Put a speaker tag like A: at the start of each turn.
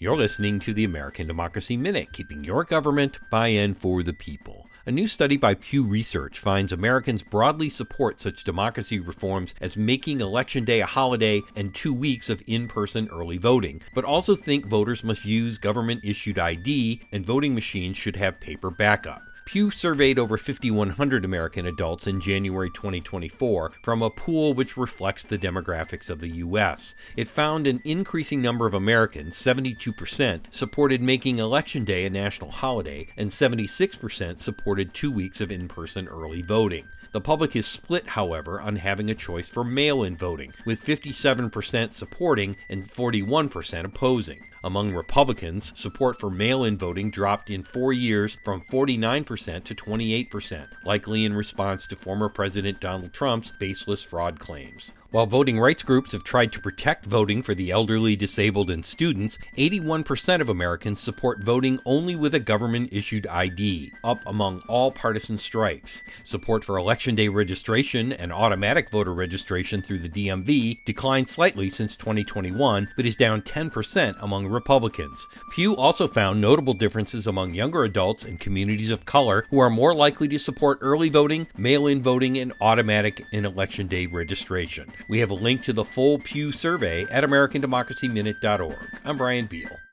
A: You're listening to the American Democracy Minute, keeping your government by and for the people. A new study by Pew Research finds Americans broadly support such democracy reforms as making Election Day a holiday and 2 weeks of in-person early voting, but also think voters must use government-issued ID and voting machines should have paper backup. Pew surveyed over 5,100 American adults in January 2024 from a pool which reflects the demographics of the U.S. It found an increasing number of Americans, 72%, supported making Election Day a national holiday, and 76% supported 2 weeks of in-person early voting. The public is split, however, on having a choice for mail-in voting, with 57% supporting and 41% opposing. Among Republicans, support for mail-in voting dropped in 4 years from 49% to 28%, likely in response to former President Donald Trump's baseless fraud claims. While voting rights groups have tried to protect voting for the elderly, disabled, and students, 81% of Americans support voting only with a government-issued ID, up among all partisan stripes. Support for Election Day registration and automatic voter registration through the DMV declined slightly since 2021, but is down 10% among Republicans. Pew also found notable differences among younger adults and communities of color who are more likely to support early voting, mail-in voting, and automatic and Election Day registration. We have a link to the full Pew survey at AmericanDemocracyMinute.org. I'm Brian Beal.